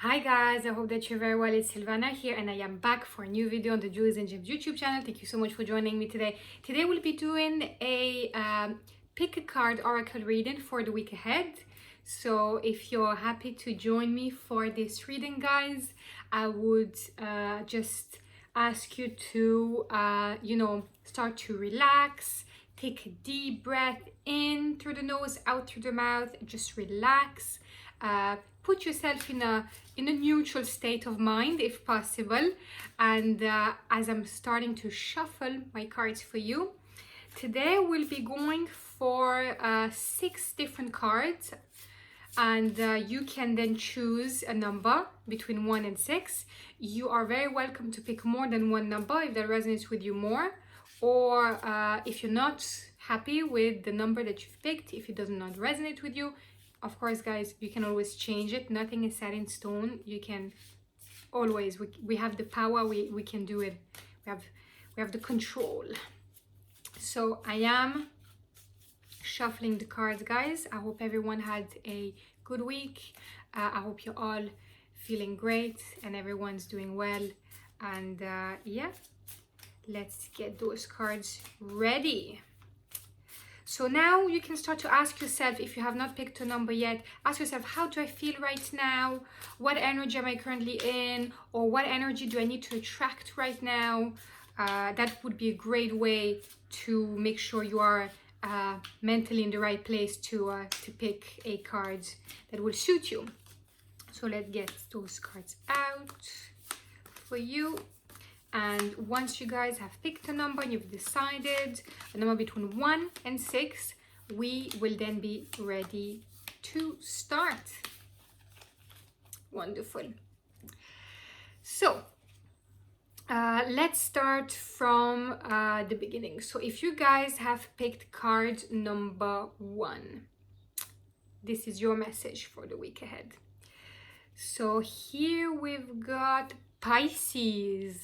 Hi guys, I hope that you're very well. It's Sylvana here and I am back for a new video on the Jewels and Gems YouTube channel. Thank you so much for joining me today. Today we'll be doing a pick a card oracle reading for the week ahead. So if you're happy to join me for this reading, guys, I would just ask you to, start to relax. Take a deep breath in through the nose, out through the mouth. Just relax. Put yourself in a neutral state of mind if possible. And as I'm starting to shuffle my cards for you, today we'll be going for 6 different cards, and you can then choose a number between 1 and 6. You are very welcome to pick more than one number if that resonates with you more, or if you're not happy with the number that you've picked, if it does not resonate with you, of course, guys, you can always change it. Nothing is set in stone. You can always, we have the power, we can do it. We have the control. So I am shuffling the cards, guys. I hope everyone had a good week. I hope you're all feeling great and everyone's doing well. And yeah, let's get those cards ready. So now you can start to ask yourself, if you have not picked a number yet, ask yourself, how do I feel right now? What energy am I currently in? Or what energy do I need to attract right now? That would be a great way to make sure you are mentally in the right place to pick a card that will suit you. So let's get those cards out for you. And once you guys have picked a number and you've decided a number between 1 and 6, we will then be ready to start. Wonderful. So let's start from the beginning. So if you guys have picked card number 1, this is your message for the week ahead. So here we've got Pisces.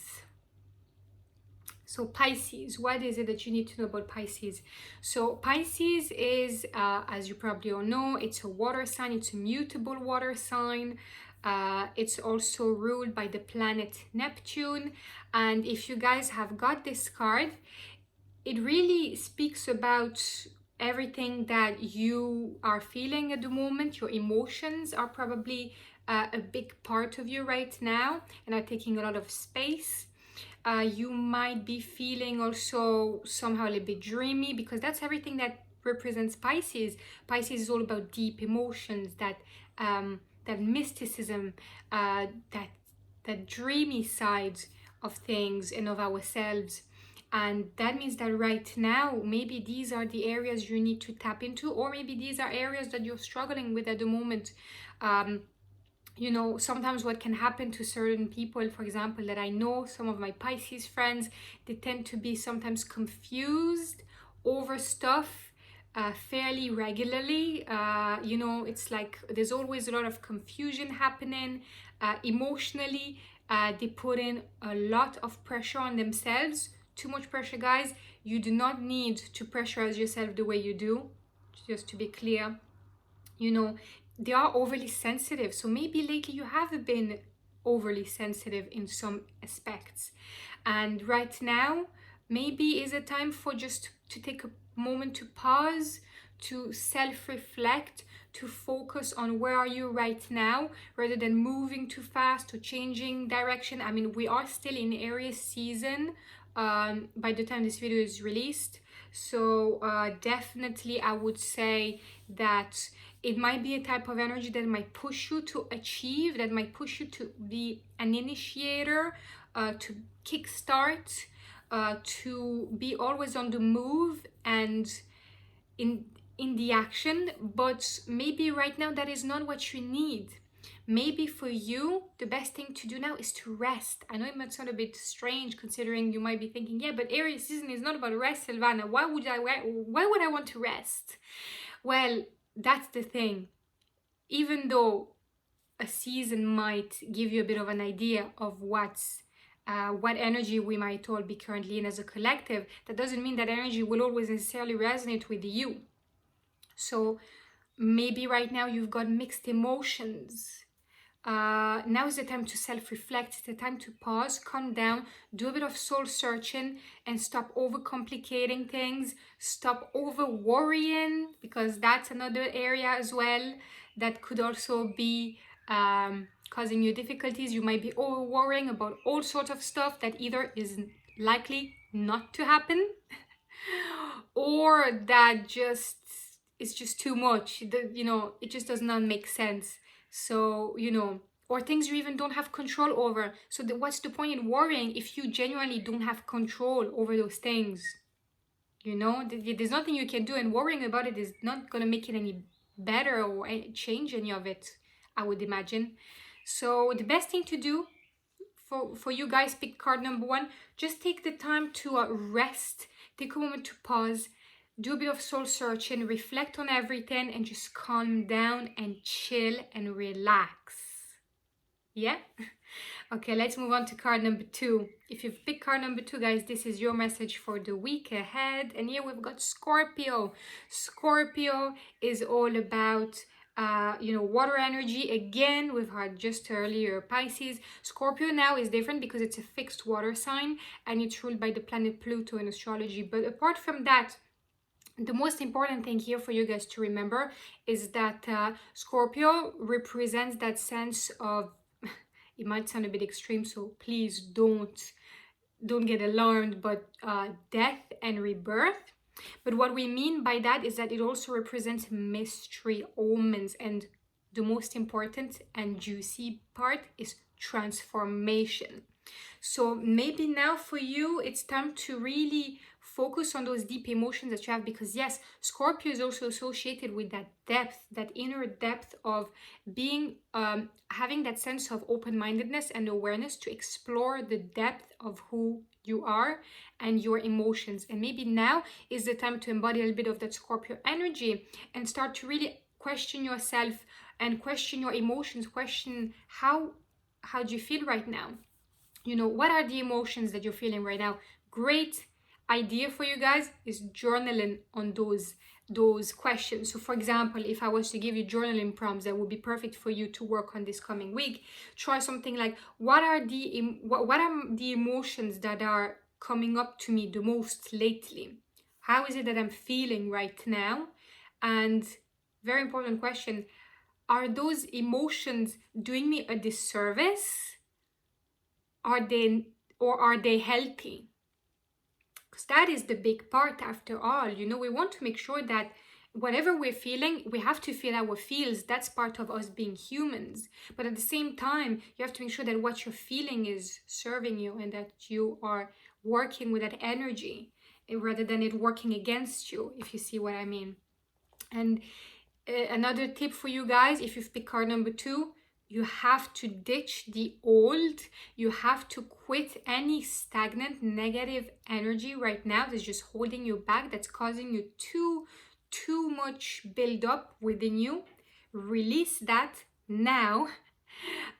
So Pisces, what is it that you need to know about Pisces? So Pisces is, as you probably all know, it's a water sign. It's a mutable water sign. It's also ruled by the planet Neptune. And if you guys have got this card, it really speaks about everything that you are feeling at the moment. Your emotions are probably a big part of you right now and are taking a lot of space. You might be feeling also somehow a little bit dreamy, because that's everything that represents Pisces. Pisces is all about deep emotions, that mysticism, that dreamy side of things and of ourselves. And that means that right now, maybe these are the areas you need to tap into, or maybe these are areas that you're struggling with at the moment. You know, sometimes what can happen to certain people, for example, that I know, some of my Pisces friends, they tend to be sometimes confused over stuff fairly regularly. You know, it's like there's always a lot of confusion happening emotionally. They put in a lot of pressure on themselves. Too much pressure, guys. You do not need to pressurize yourself the way you do, just to be clear. You know, they are overly sensitive. So maybe lately you have been overly sensitive in some aspects. And right now, maybe is a time for just to take a moment to pause, to self-reflect, to focus on where are you right now, rather than moving too fast or changing direction. I mean, we are still in Aries season by the time this video is released. So definitely I would say that it might be a type of energy that might push you to achieve, that might push you to be an initiator, to kickstart, to be always on the move and in the action. But maybe right now that is not what you need. Maybe for you, the best thing to do now is to rest. I know it might sound a bit strange, considering you might be thinking, yeah, but Aries season is not about rest, Sylvana. Why would I want to rest? Well, that's the thing. Even though a season might give you a bit of an idea of what energy we might all be currently in as a collective, that doesn't mean that energy will always necessarily resonate with you. So maybe right now you've got mixed emotions. now is the time to self-reflect. It's the time to pause, calm down, do a bit of soul searching, and stop overcomplicating things. Stop over worrying, because that's another area as well that could also be causing you difficulties. You might be over worrying about all sorts of stuff that either is likely not to happen or that just is just too much. It just does not make sense. So, or things you even don't have control over. So what's the point in worrying if you genuinely don't have control over those things? There's nothing you can do, and worrying about it is not going to make it any better or change any of it, I would imagine. So the best thing to do for you guys, pick card number 1. Just take the time to rest, take a moment to pause, do a bit of soul searching, reflect on everything, and just calm down and chill and relax. Yeah? Okay, let's move on to card number 2. If you've picked card number 2, guys, this is your message for the week ahead. And here we've got Scorpio. Scorpio is all about water energy. Again, we've had just earlier Pisces. Scorpio now is different because it's a fixed water sign and it's ruled by the planet Pluto in astrology. But apart from that, the most important thing here for you guys to remember is that Scorpio represents that sense of, it might sound a bit extreme, so please don't get alarmed, but death and rebirth. But what we mean by that is that it also represents mystery, omens, and the most important and juicy part is transformation. So maybe now for you, it's time to really focus on those deep emotions that you have, because yes, Scorpio is also associated with that depth, that inner depth of being, having that sense of open-mindedness and awareness to explore the depth of who you are and your emotions. And maybe now is the time to embody a little bit of that Scorpio energy and start to really question yourself and question your emotions, question how do you feel right now? What are the emotions that you're feeling right now? Great idea for you guys is journaling on those questions. So for example, if I was to give you journaling prompts that would be perfect for you to work on this coming week, try something like, what are the emotions that are coming up to me the most lately? How is it that I'm feeling right now? And very important question, are those emotions doing me a disservice? Are they healthy? Because that is the big part after all. We want to make sure that whatever we're feeling, we have to feel our feels. That's part of us being humans. But at the same time, you have to make sure that what you're feeling is serving you and that you are working with that energy rather than it working against you, if you see what I mean. And another tip for you guys, if you've picked card number 2, you have to ditch the old. You have to quit any stagnant negative energy right now that's just holding you back, that's causing you too much build up within you. Release that now,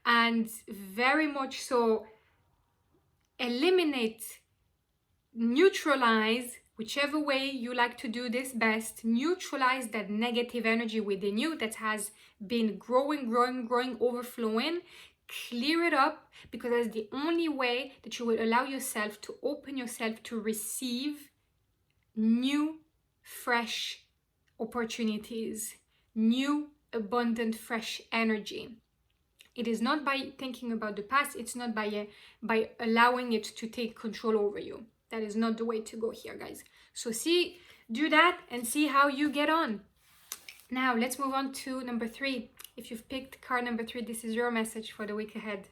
and very much so eliminate, neutralize, whichever way you like to do this best, neutralize that negative energy within you that has been growing, overflowing. Clear it up, because that's the only way that you will allow yourself to open yourself to receive new, fresh opportunities, new, abundant, fresh energy. It is not by thinking about the past, it's not by allowing it to take control over you. That is not the way to go here, guys. So do that and see how you get on. Now, let's move on to number 3. If you've picked card number 3, this is your message for the week ahead.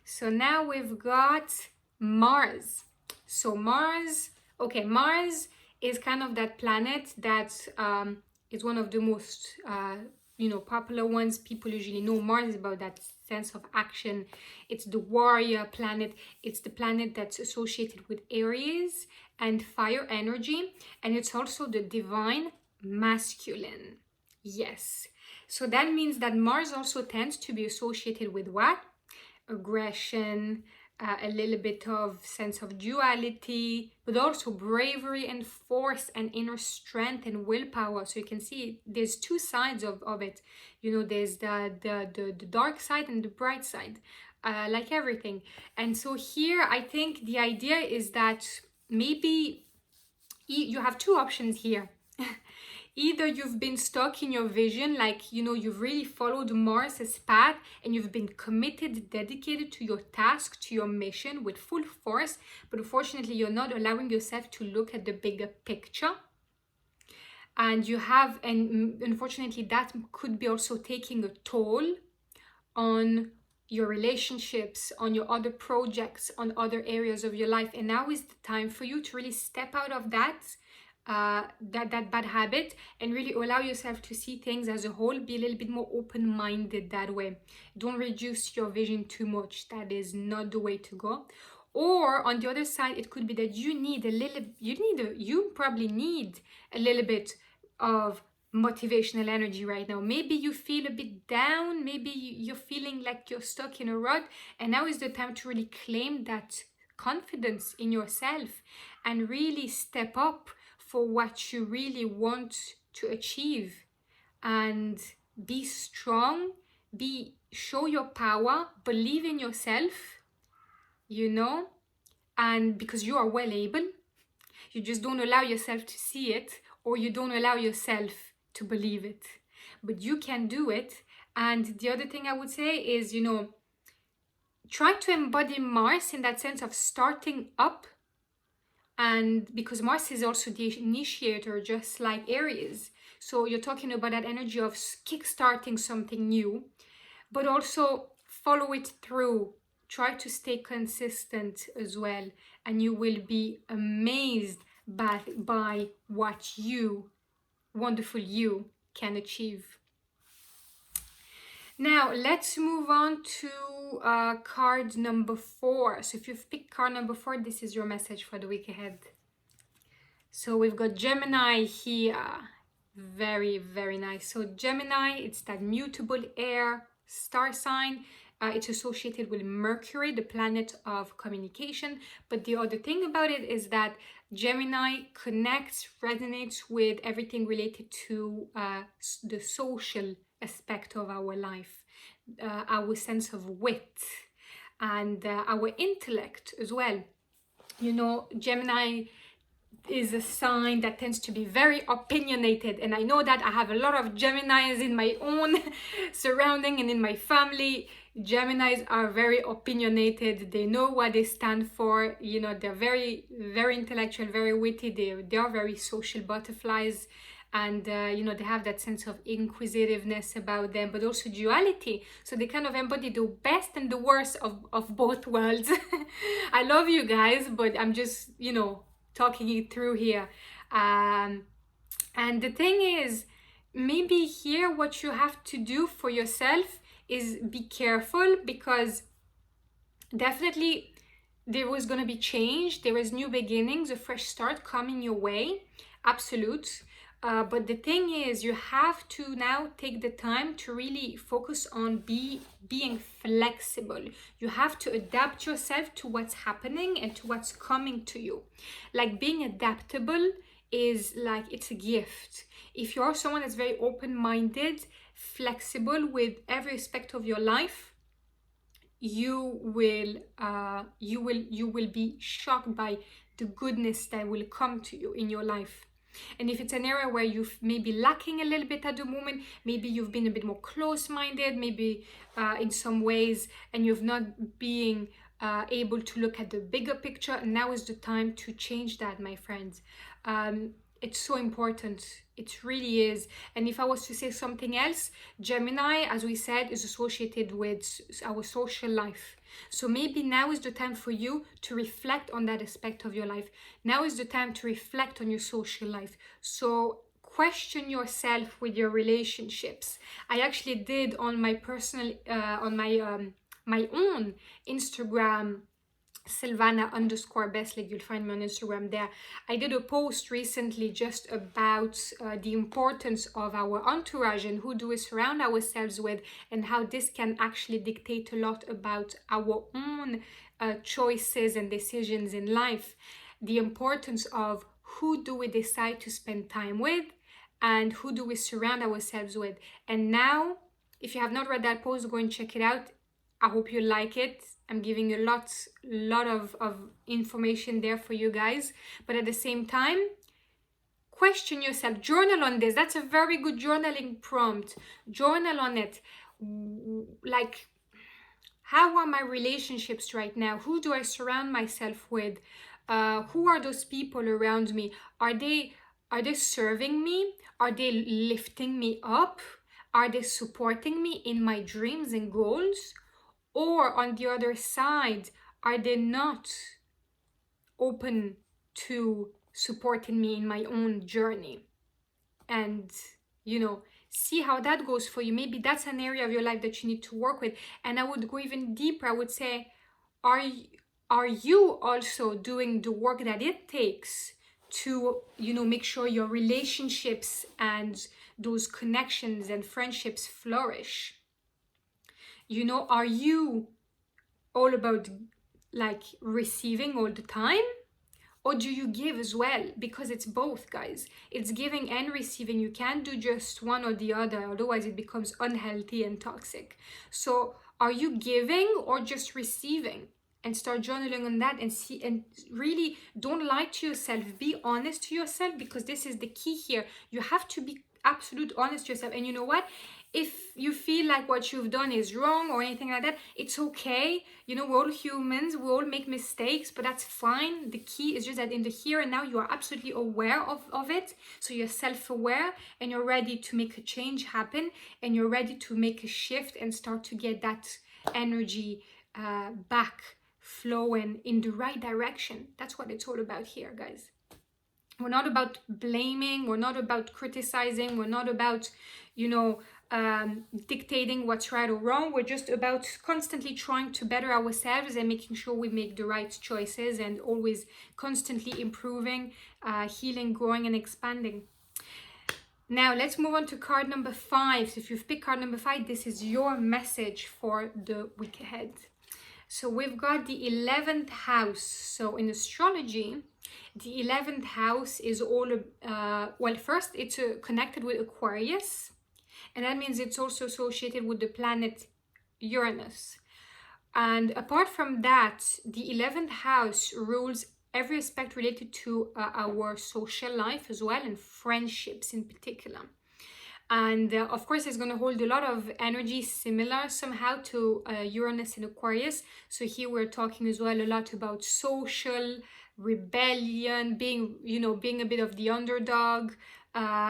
So now we've got Mars. So Mars is kind of that planet that is one of the most popular ones. People usually know Mars is about that sense of action. It's the warrior planet. It's the planet that's associated with Aries and fire energy, and it's also the divine masculine. Yes. So that means that Mars also tends to be associated with what? Aggression, a little bit of sense of duality, but also bravery and force and inner strength and willpower. So you can see there's two sides of it. You know, there's the dark side and the bright side, like everything. And so here, I think the idea is that maybe you have two options here. Either you've been stuck in your vision, like, you know, you've really followed Mars's path and you've been committed, dedicated to your task, to your mission with full force, but unfortunately you're not allowing yourself to look at the bigger picture. And you have, and unfortunately that could be also taking a toll on your relationships, on your other projects, on other areas of your life. And now is the time for you to really step out of that bad habit and really allow yourself to see things as a whole. Be a little bit more open-minded that way. Don't reduce your vision too much. That is not the way to go. Or on the other side, it could be that you probably need a little bit of motivational energy right now. Maybe you feel a bit down, maybe you're feeling like you're stuck in a rut, and now is the time to really claim that confidence in yourself and really step up for what you really want to achieve, and be strong, show your power, believe in yourself, you know, and because you are well able, you just don't allow yourself to see it, or you don't allow yourself to believe it, but you can do it. And the other thing I would say is, you know, try to embody Mars in that sense of starting up. And because Mars is also the initiator, just like Aries. So you're talking about that energy of kickstarting something new, but also follow it through. Try to stay consistent as well. And you will be amazed by what wonderful you can achieve. Now let's move on to card number 4. So if you've picked card number 4, this is your message for the week ahead. So we've got Gemini here. Very, very nice. So Gemini, it's that mutable air star sign. It's associated with Mercury, the planet of communication. But the other thing about it is that Gemini connects, resonates with everything related to the social aspect of our life, our sense of wit, and our intellect as well. You know, Gemini is a sign that tends to be very opinionated, and I know that I have a lot of Geminis in my own surrounding and in my family. Geminis are very opinionated. They know what they stand for. You know, they're very, very intellectual, very witty. They are very social butterflies, and you know, they have that sense of inquisitiveness about them, but also duality. So they kind of embody the best and the worst of both worlds. I love you guys, but I'm just, you know, talking it through here. And the thing is, maybe here what you have to do for yourself is be careful, because definitely there was going to be change. There is new beginnings, a fresh start coming your way. Absolute. But the thing is, you have to now take the time to really focus on being flexible. You have to adapt yourself to what's happening and to what's coming to you. Like, being adaptable is like, it's a gift. If you're someone that's very open-minded, flexible with every aspect of your life, you will be shocked by the goodness that will come to you in your life. And if it's an area where you've maybe lacking a little bit at the moment, maybe you've been a bit more close-minded, maybe in some ways, and you've not being able to look at the bigger picture, now is the time to change that, my friends. It's so important. It really is. And if I was to say something else, Gemini, as we said, is associated with our social life. So maybe now is the time for you to reflect on that aspect of your life. Now is the time to reflect on your social life. So question yourself with your relationships. I actually did on my personal, on my own Instagram Sylvana_Beslic. You'll find me on Instagram there. I did a post recently just about the importance of our entourage and who do we surround ourselves with, and how this can actually dictate a lot about our own choices and decisions in life. The importance of who do we decide to spend time with and who do we surround ourselves with. And now, if you have not read that post, go and check it out. I hope you like it. I'm giving a lot of information there for you guys. But at the same time, question yourself. Journal on this. That's a very good journaling prompt. Journal on it. Like, how are my relationships right now? Who do I surround myself with? Who are those people around me? Are they serving me? Are they lifting me up? Are they supporting me in my dreams and goals? Or on the other side, are they not open to supporting me in my own journey? And, you know, see how that goes for you. Maybe that's an area of your life that you need to work with. And I would go even deeper. I would say, are you also doing the work that it takes to, you know, make sure your relationships and those connections and friendships flourish? You know, are you all about like receiving all the time? Or do you give as well? Because it's both, guys. It's giving and receiving. You can't do just one or the other, otherwise it becomes unhealthy and toxic. So are you giving or just receiving? And start journaling on that and see, and really don't lie to yourself. Be honest to yourself, because this is the key here. You have to be absolute honest to yourself. And you know what? If you feel like what you've done is wrong or anything like that, it's okay. You know, we're all humans, we all make mistakes, but that's fine. The key is just that in the here and now, you are absolutely aware of it. So you're self-aware and you're ready to make a change happen, and you're ready to make a shift and start to get that energy back flowing in the right direction. That's what it's all about here, guys. We're not about blaming, we're not about criticizing, we're not about, you know, dictating what's right or wrong. We're just about constantly trying to better ourselves and making sure we make the right choices, and always constantly improving, healing, growing, and expanding. Now let's move on to card number 5. So if you've picked card number 5, this is your message for the week ahead. So we've got the 11th house. So in astrology, the 11th house is all, well, first it's connected with Aquarius. And that means it's also associated with the planet Uranus. And apart from that, the 11th house rules every aspect related to our social life as well, and friendships in particular. And of course, it's going to hold a lot of energy similar somehow to Uranus and Aquarius. So here we're talking as well a lot about social rebellion, being, you know, being a bit of the underdog,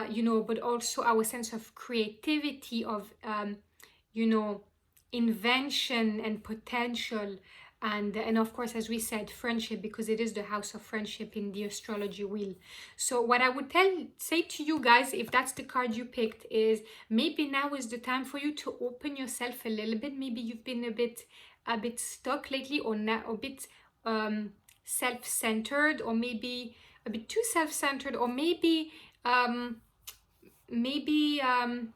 you know, but also our sense of creativity, of, you know, invention and potential. And of course, as we said, friendship, because it is the house of friendship in the astrology wheel. So what I would say to you guys, if that's the card you picked, is maybe now is the time for you to open yourself a little bit. Maybe you've been a bit stuck lately, or a bit self-centered, or maybe a bit too self-centered, or maybe you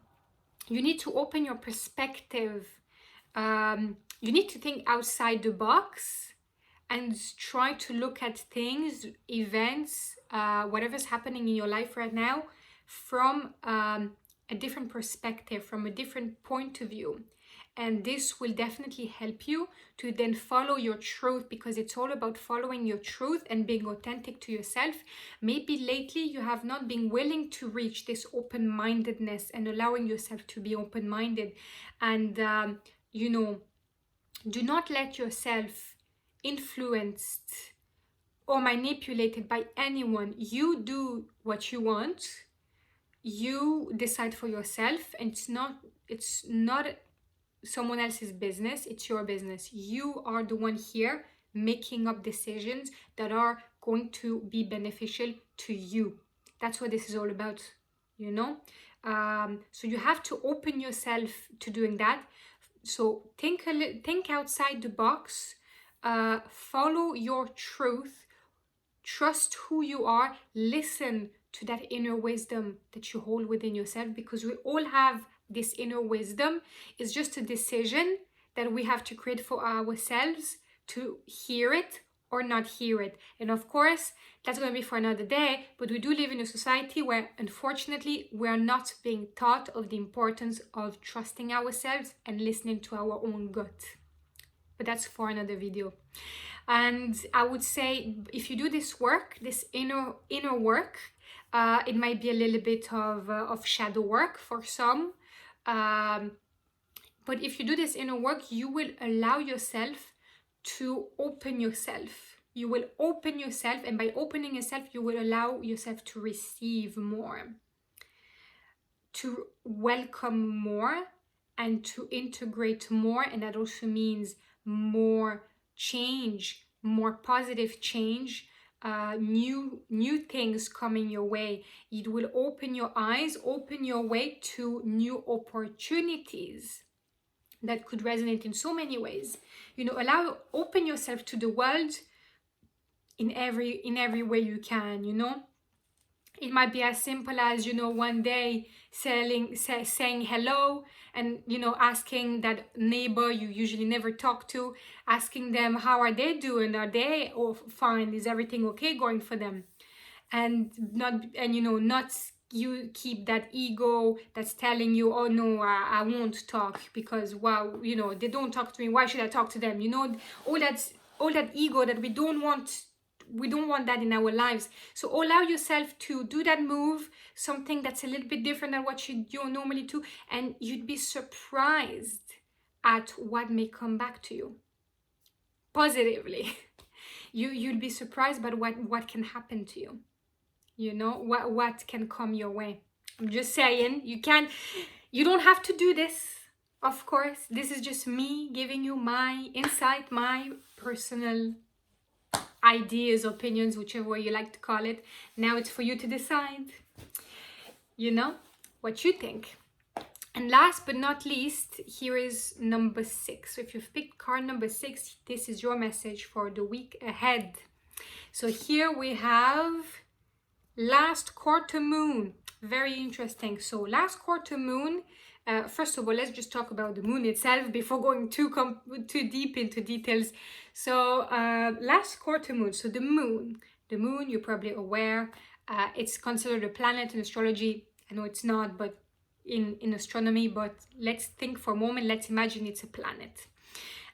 need to open your perspective. You need to think outside the box and try to look at things, events, whatever's happening in your life right now from a different perspective, from a different point of view. And this will definitely help you to then follow your truth, because it's all about following your truth and being authentic to yourself. Maybe lately you have not been willing to reach this open-mindedness and allowing yourself to be open-minded. And, you know, do not let yourself influenced or manipulated by anyone. You do what you want. You decide for yourself, and it's not someone else's business. It's your business. You are the one here making up decisions that are going to be beneficial to you. That's what this is all about, you know. So you have to open yourself to doing that. So think outside the box. follow your truth, trust who you are, listen to that inner wisdom that you hold within yourself, because we all have this inner wisdom. It's just a decision that we have to create for ourselves to hear it or not hear it. And of course, that's going to be for another day, but we do live in a society where unfortunately we are not being taught of the importance of trusting ourselves and listening to our own gut. But that's for another video. And I would say, if you do this work, this inner work, it might be a little bit of shadow work for some, but if you do this inner work, you will allow yourself to open yourself. You will open yourself, and by opening yourself, you will allow yourself to receive more, to welcome more, and to integrate more. And that also means more change, more positive change, new things coming your way. It will open your eyes, open your way to new opportunities that could resonate in so many ways. You know, open yourself to the world in every way you can. You know, it might be as simple as, you know, one day saying hello, and, you know, asking that neighbor you usually never talk to, asking them how are they doing, are they all fine, is everything okay going for them, and not you keep that ego that's telling you, oh no, I won't talk because, wow, you know, they don't talk to me, why should I talk to them? You know, all that ego that we don't want that in our lives. So allow yourself to do that move, something that's a little bit different than what you normally do, and you'd be surprised at what may come back to you positively. You'd be surprised by what can happen to you. You know, what can come your way. I'm just saying, you don't have to do this, of course. This is just me giving you my insight, my personal ideas, opinions, whichever way you like to call it. Now it's for you to decide, you know, what you think. And last but not least, here is number 6. So if you've picked card number 6, this is your message for the week ahead. So here we have last quarter moon. Very interesting. So last quarter moon, first of all, let's just talk about the moon itself before going too deep into details. So last quarter moon, so the moon, you're probably aware, it's considered a planet in astrology. I know it's not, but in astronomy, but let's think for a moment, let's imagine it's a planet.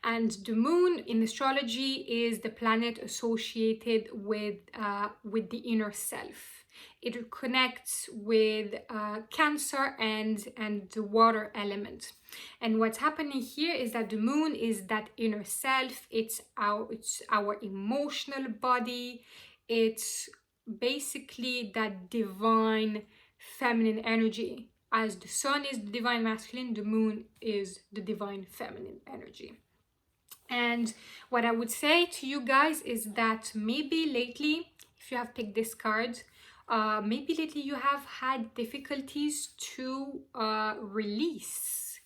And the moon in astrology is the planet associated with the inner self. It connects with Cancer and the water element. And what's happening here is that the moon is that inner self. It's our emotional body. It's basically that divine feminine energy. As the sun is the divine masculine, the moon is the divine feminine energy. And what I would say to you guys is that maybe lately, if you have picked this card, maybe lately you have had difficulties to release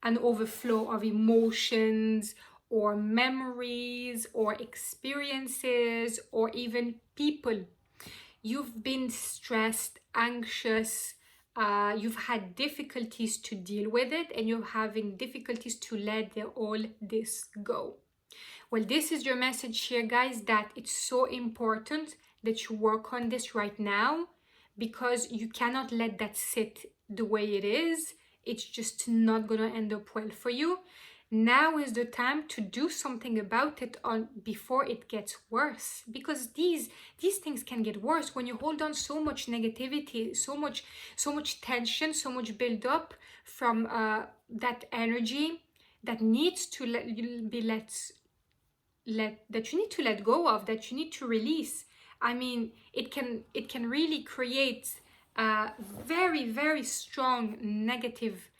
an overflow of emotions or memories or experiences or even people. You've been stressed, anxious, you've had difficulties to deal with it, and you're having difficulties to let all this go. Well, this is your message here, guys, that it's so important that you work on this right now, because you cannot let that sit the way it is. It's just not gonna end up well for you. Now is the time to do something about it before it gets worse, because these things can get worse when you hold on so much negativity, so much tension, so much build up from that energy that needs to that you need to let go of, that you need to release. I mean, it can really create very, very strong negative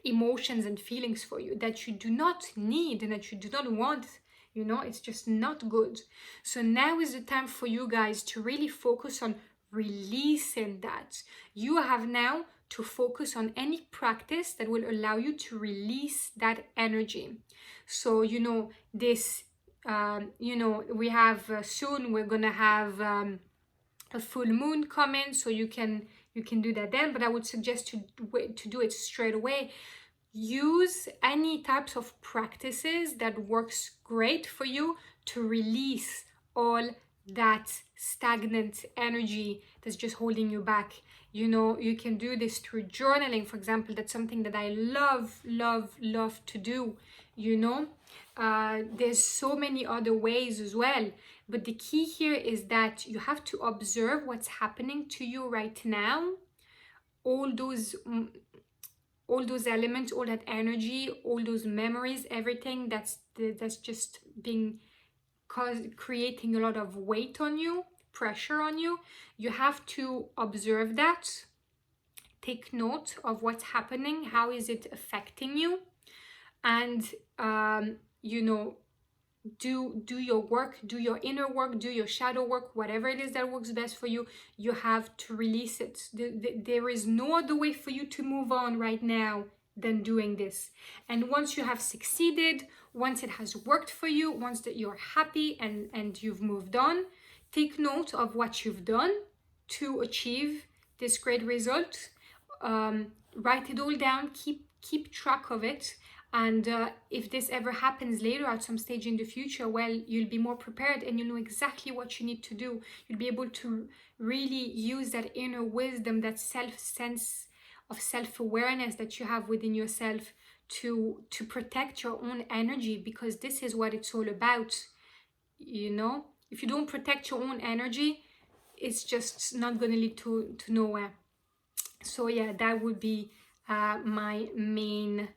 emotions and feelings for you that you do not need and that you do not want. You know, it's just not good. So now is the time for you guys to really focus on releasing that. You have now to focus on any practice that will allow you to release that energy. So, you know, this, you know, we have soon we're gonna have a full moon coming, so you can do that then, but I would suggest to do it straight away. Use any types of practices that works great for you to release all that stagnant energy that's just holding you back. You know, you can do this through journaling, for example. That's something that I love to do, you know. There's so many other ways as well, but the key here is that you have to observe what's happening to you right now. All those elements, all that energy, all those memories, everything that's just being creating a lot of weight on you, pressure on you. You have to observe that, take note of what's happening, how is it affecting you, and you know, do your work, do your inner work, do your shadow work, whatever it is that works best for you. You have to release it. There is no other way for you to move on right now than doing this. And once you have succeeded, once it has worked for you, once that you're happy and you've moved on, take note of what you've done to achieve this great result. Write it all down, keep track of it. And if this ever happens later at some stage in the future, well, you'll be more prepared and you'll know exactly what you need to do. You'll be able to really use that inner wisdom, that sense of self-awareness that you have within yourself to protect your own energy, because this is what it's all about. You know, if you don't protect your own energy, it's just not going to lead to nowhere. So yeah, that would be my main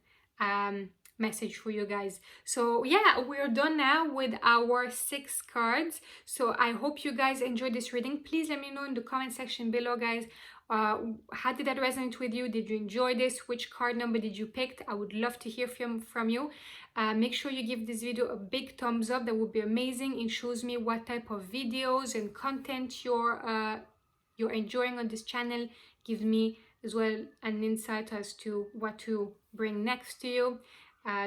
message for you guys. So yeah, we're done now with our 6 cards. So I hope you guys enjoyed this reading. Please let me know in the comment section below, guys. How did that resonate with you? Did you enjoy this? Which card number did you pick? I would love to hear from you. Make sure you give this video a big thumbs up. That would be amazing. It shows me what type of videos and content you're enjoying on this channel. Gives me as well an insight as to what to bring next to you,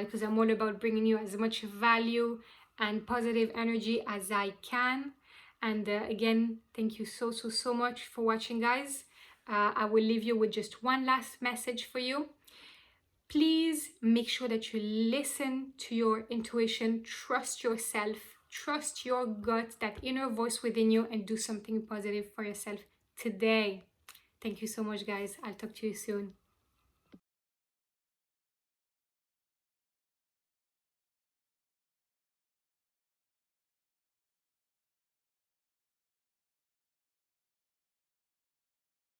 because I'm all about bringing you as much value and positive energy as I can. And again, thank you so much for watching, guys. I will leave you with just one last message for you. Please make sure that you listen to your intuition, trust yourself, trust your gut, that inner voice within you, and do something positive for yourself today. Thank you so much, guys. I'll talk to you soon.